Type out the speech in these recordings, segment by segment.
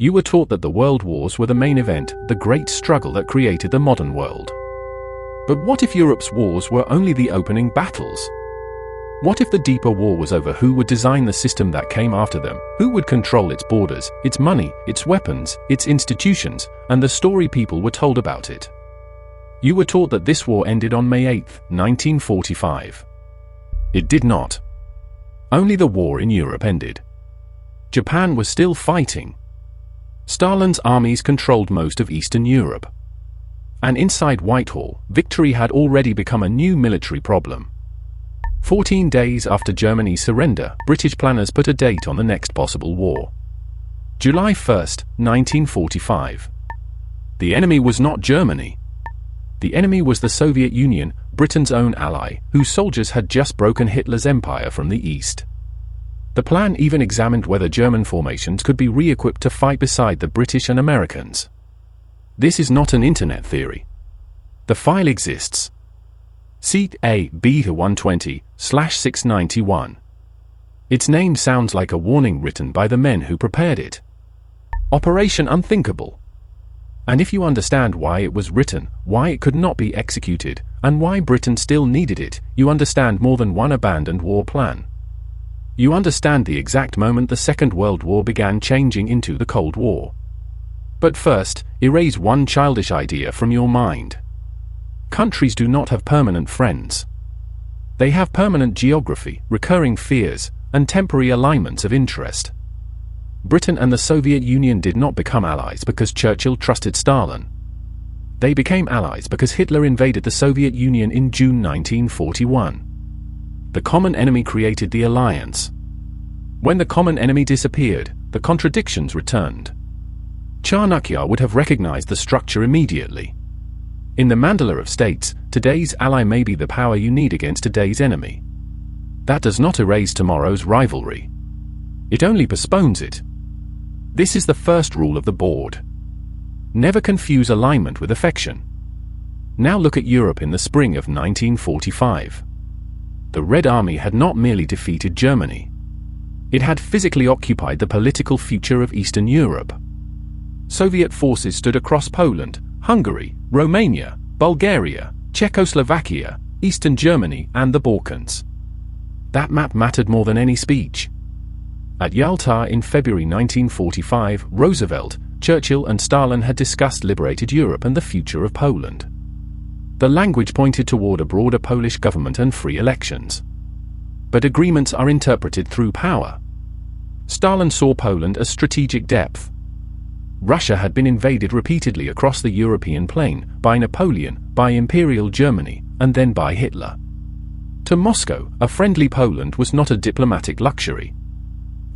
You were taught that the world wars were the main event, the great struggle that created the modern world. But what if Europe's wars were only the opening battles? What if the deeper war was over who would design the system that came after them, who would control its borders, its money, its weapons, its institutions, and the story people were told about it? You were taught that this war ended on May 8, 1945. It did not. Only the war in Europe ended. Japan was still fighting. Stalin's armies controlled most of Eastern Europe. And inside Whitehall, victory had already become a new military problem. 14 days after Germany's surrender, British planners put a date on the next possible war. July 1, 1945. The enemy was not Germany. The enemy was the Soviet Union, Britain's own ally, whose soldiers had just broken Hitler's empire from the east. The plan even examined whether German formations could be re-equipped to fight beside the British and Americans. This is not an internet theory. The file exists. Seat A, B-120/691. Its name sounds like a warning written by the men who prepared it. Operation Unthinkable. And if you understand why it was written, why it could not be executed, and why Britain still needed it, you understand more than one abandoned war plan. You understand the exact moment the Second World War began changing into the Cold War. But first, erase one childish idea from your mind. Countries do not have permanent friends. They have permanent geography, recurring fears, and temporary alignments of interest. Britain and the Soviet Union did not become allies because Churchill trusted Stalin. They became allies because Hitler invaded the Soviet Union in June 1941. The common enemy created the alliance. When the common enemy disappeared, the contradictions returned. Chanakya would have recognized the structure immediately. In the mandala of states, today's ally may be the power you need against today's enemy. That does not erase tomorrow's rivalry. It only postpones it. This is the first rule of the board. Never confuse alignment with affection. Now look at Europe in the spring of 1945. The Red Army had not merely defeated Germany. It had physically occupied the political future of Eastern Europe. Soviet forces stood across Poland, Hungary, Romania, Bulgaria, Czechoslovakia, Eastern Germany, and the Balkans. That map mattered more than any speech. At Yalta in February 1945, Roosevelt, Churchill, and Stalin had discussed liberated Europe and the future of Poland. The language pointed toward a broader Polish government and free elections. But agreements are interpreted through power. Stalin saw Poland as strategic depth. Russia had been invaded repeatedly across the European plain, by Napoleon, by Imperial Germany, and then by Hitler. To Moscow, a friendly Poland was not a diplomatic luxury.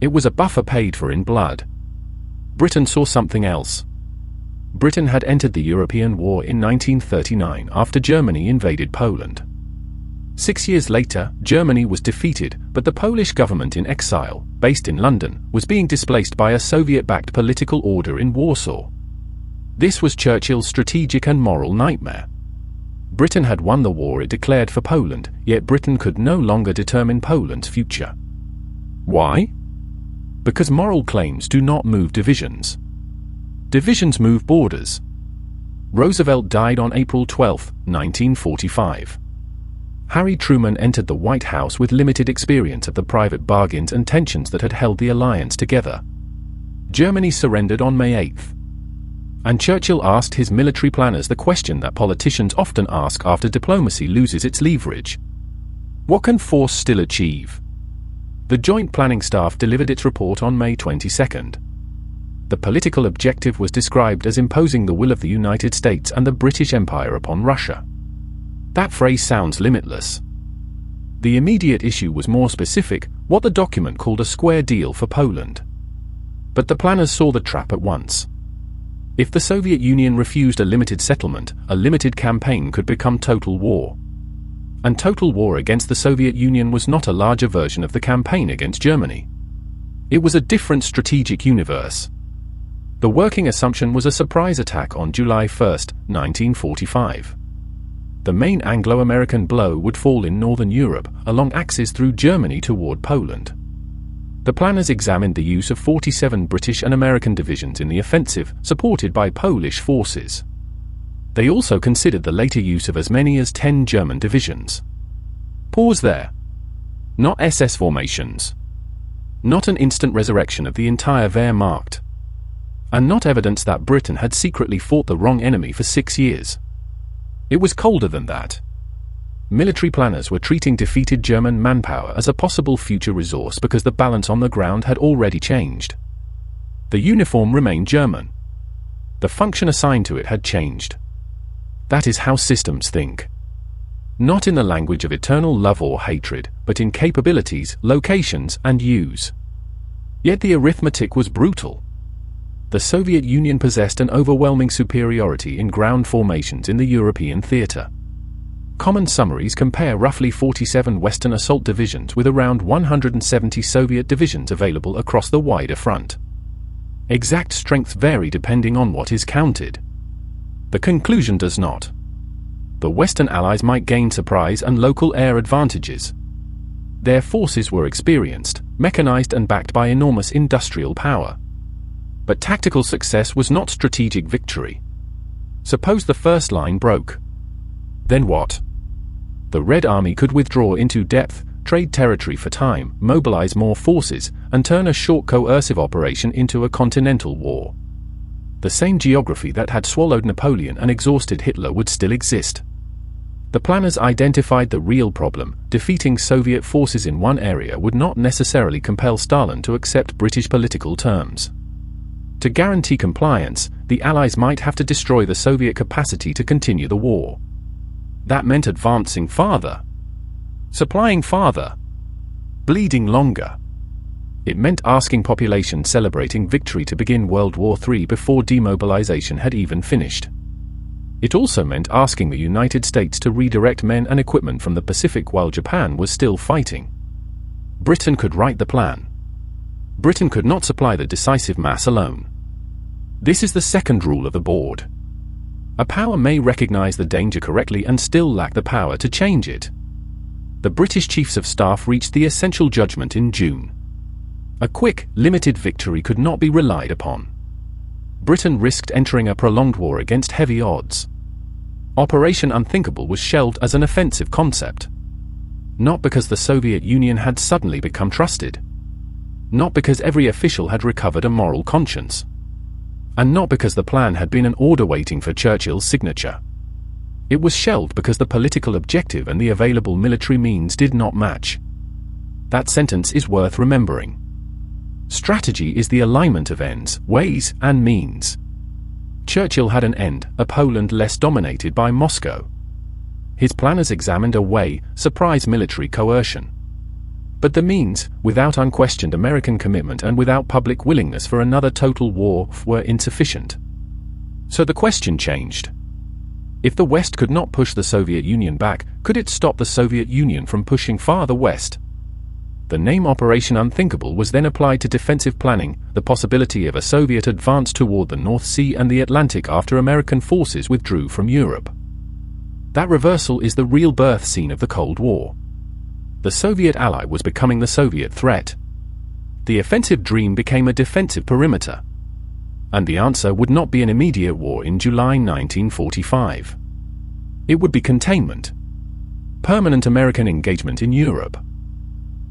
It was a buffer paid for in blood. Britain saw something else. Britain had entered the European War in 1939 after Germany invaded Poland. 6 years later, Germany was defeated, but the Polish government in exile, based in London, was being displaced by a Soviet-backed political order in Warsaw. This was Churchill's strategic and moral nightmare. Britain had won the war it declared for Poland, yet Britain could no longer determine Poland's future. Why? Because moral claims do not move divisions. Divisions move borders. Roosevelt died on April 12, 1945. Harry Truman entered the White House with limited experience of the private bargains and tensions that had held the alliance together. Germany surrendered on May 8. And Churchill asked his military planners the question that politicians often ask after diplomacy loses its leverage. What can force still achieve? The Joint Planning Staff delivered its report on May 22. The political objective was described as imposing the will of the United States and the British Empire upon Russia. That phrase sounds limitless. The immediate issue was more specific, what the document called a square deal for Poland. But the planners saw the trap at once. If the Soviet Union refused a limited settlement, a limited campaign could become total war. And total war against the Soviet Union was not a larger version of the campaign against Germany. It was a different strategic universe. The working assumption was a surprise attack on July 1, 1945. The main Anglo-American blow would fall in Northern Europe, along axis through Germany toward Poland. The planners examined the use of 47 British and American divisions in the offensive, supported by Polish forces. They also considered the later use of as many as 10 German divisions. Pause there. Not SS formations. Not an instant resurrection of the entire Wehrmacht. And not evidence that Britain had secretly fought the wrong enemy for 6 years. It was colder than that. Military planners were treating defeated German manpower as a possible future resource because the balance on the ground had already changed. The uniform remained German. The function assigned to it had changed. That is how systems think. Not in the language of eternal love or hatred, but in capabilities, locations, and use. Yet the arithmetic was brutal. The Soviet Union possessed an overwhelming superiority in ground formations in the European theater. Common summaries compare roughly 47 Western assault divisions with around 170 Soviet divisions available across the wider front. Exact strengths vary depending on what is counted. The conclusion does not. The Western Allies might gain surprise and local air advantages. Their forces were experienced, mechanized and backed by enormous industrial power. But tactical success was not strategic victory. Suppose the first line broke. Then what? The Red Army could withdraw into depth, trade territory for time, mobilize more forces, and turn a short coercive operation into a continental war. The same geography that had swallowed Napoleon and exhausted Hitler would still exist. The planners identified the real problem: defeating Soviet forces in one area would not necessarily compel Stalin to accept British political terms. To guarantee compliance, the Allies might have to destroy the Soviet capacity to continue the war. That meant advancing farther, supplying farther, bleeding longer. It meant asking populations celebrating victory to begin World War III before demobilization had even finished. It also meant asking the United States to redirect men and equipment from the Pacific while Japan was still fighting. Britain could write the plan. Britain could not supply the decisive mass alone. This is the second rule of the board. A power may recognize the danger correctly and still lack the power to change it. The British Chiefs of Staff reached the essential judgment in June. A quick, limited victory could not be relied upon. Britain risked entering a prolonged war against heavy odds. Operation Unthinkable was shelved as an offensive concept. Not because the Soviet Union had suddenly become trusted. Not because every official had recovered a moral conscience. And not because the plan had been an order waiting for Churchill's signature. It was shelved because the political objective and the available military means did not match. That sentence is worth remembering. Strategy is the alignment of ends, ways, and means. Churchill had an end, a Poland less dominated by Moscow. His planners examined a way, surprise military coercion. But the means, without unquestioned American commitment and without public willingness for another total war, were insufficient. So the question changed. If the West could not push the Soviet Union back, could it stop the Soviet Union from pushing farther west? The name Operation Unthinkable was then applied to defensive planning, the possibility of a Soviet advance toward the North Sea and the Atlantic after American forces withdrew from Europe. That reversal is the real birth scene of the Cold War. The Soviet ally was becoming the Soviet threat. The offensive dream became a defensive perimeter. And the answer would not be an immediate war in July 1945. It would be containment. Permanent American engagement in Europe.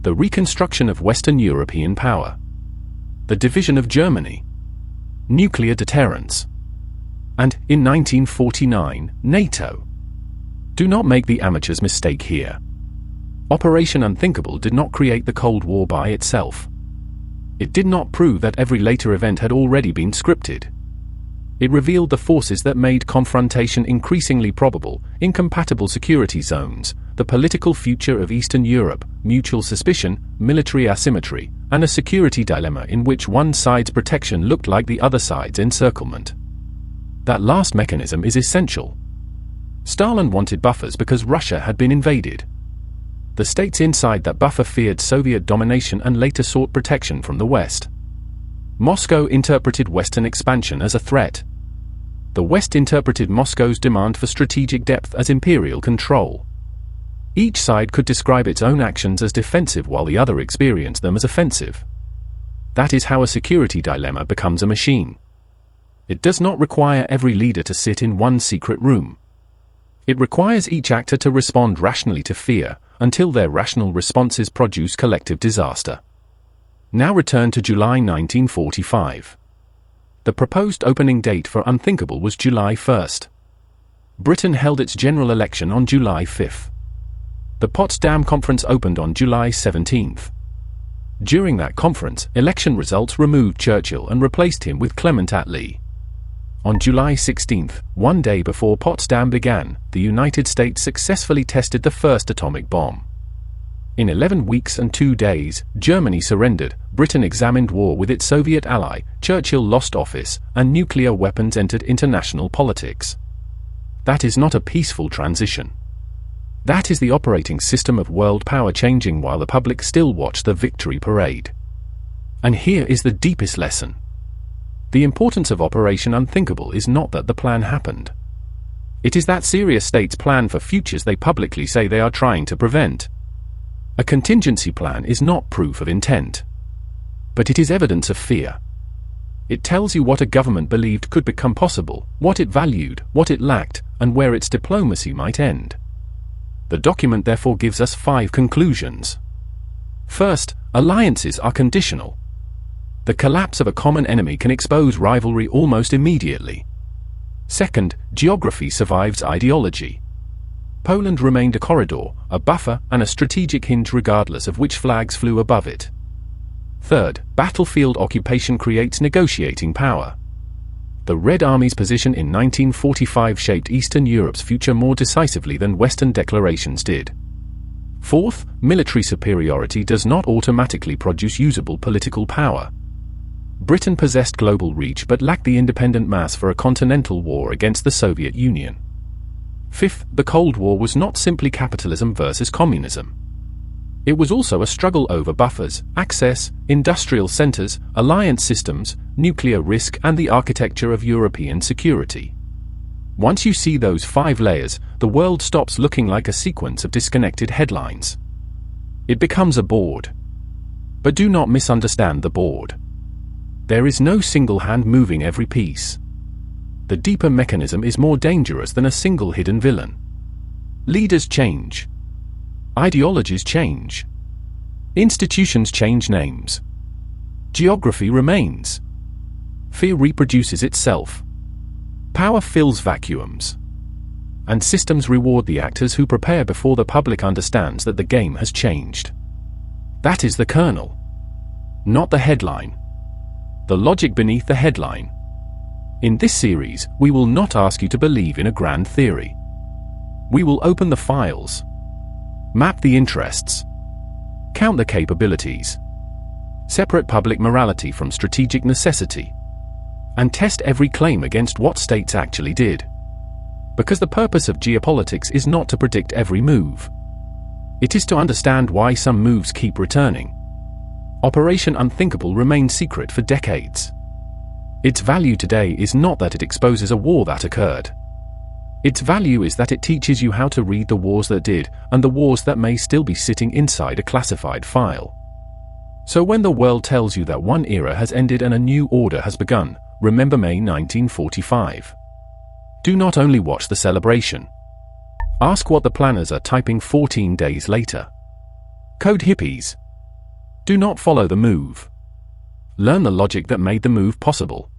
The reconstruction of Western European power. The division of Germany. Nuclear deterrence. And, in 1949, NATO. Do not make the amateur's mistake here. Operation Unthinkable did not create the Cold War by itself. It did not prove that every later event had already been scripted. It revealed the forces that made confrontation increasingly probable, incompatible security zones, the political future of Eastern Europe, mutual suspicion, military asymmetry, and a security dilemma in which one side's protection looked like the other side's encirclement. That last mechanism is essential. Stalin wanted buffers because Russia had been invaded. The states inside that buffer feared Soviet domination and later sought protection from the West. Moscow interpreted Western expansion as a threat. The West interpreted Moscow's demand for strategic depth as imperial control. Each side could describe its own actions as defensive while the other experienced them as offensive. That is how a security dilemma becomes a machine. It does not require every leader to sit in one secret room. It requires each actor to respond rationally to fear, until their rational responses produce collective disaster. Now return to July 1945. The proposed opening date for Unthinkable was July 1st. Britain held its general election on July 5th. The Potsdam Conference opened on July 17th. During that conference, election results removed Churchill and replaced him with Clement Attlee. On July 16th, one day before Potsdam began, the United States successfully tested the first atomic bomb. In 11 weeks and 2 days, Germany surrendered, Britain examined war with its Soviet ally, Churchill lost office, and nuclear weapons entered international politics. That is not a peaceful transition. That is the operating system of world power changing while the public still watch the victory parade. And here is the deepest lesson. The importance of Operation Unthinkable is not that the plan happened. It is that serious states plan for futures they publicly say they are trying to prevent. A contingency plan is not proof of intent. But it is evidence of fear. It tells you what a government believed could become possible, what it valued, what it lacked, and where its diplomacy might end. The document therefore gives us 5 conclusions. First, alliances are conditional. The collapse of a common enemy can expose rivalry almost immediately. Second, geography survives ideology. Poland remained a corridor, a buffer, and a strategic hinge regardless of which flags flew above it. Third, battlefield occupation creates negotiating power. The Red Army's position in 1945 shaped Eastern Europe's future more decisively than Western declarations did. Fourth, military superiority does not automatically produce usable political power. Britain possessed global reach but lacked the independent mass for a continental war against the Soviet Union. Fifth, the Cold War was not simply capitalism versus communism. It was also a struggle over buffers, access, industrial centers, alliance systems, nuclear risk, and the architecture of European security. Once you see those 5 layers, the world stops looking like a sequence of disconnected headlines. It becomes a board. But do not misunderstand the board. There is no single hand moving every piece. The deeper mechanism is more dangerous than a single hidden villain. Leaders change. Ideologies change. Institutions change names. Geography remains. Fear reproduces itself. Power fills vacuums. And systems reward the actors who prepare before the public understands that the game has changed. That is the kernel. Not the headline. The logic beneath the headline. In this series, we will not ask you to believe in a grand theory. We will open the files. Map the interests. Count the capabilities. Separate public morality from strategic necessity. And test every claim against what states actually did. Because the purpose of geopolitics is not to predict every move. It is to understand why some moves keep returning. Operation Unthinkable remained secret for decades. Its value today is not that it exposes a war that occurred. Its value is that it teaches you how to read the wars that did, and the wars that may still be sitting inside a classified file. So when the world tells you that one era has ended and a new order has begun, remember May 1945. Do not only watch the celebration. Ask what the planners are typing 14 days later. Code hippies. Do not follow the move. Learn the logic that made the move possible.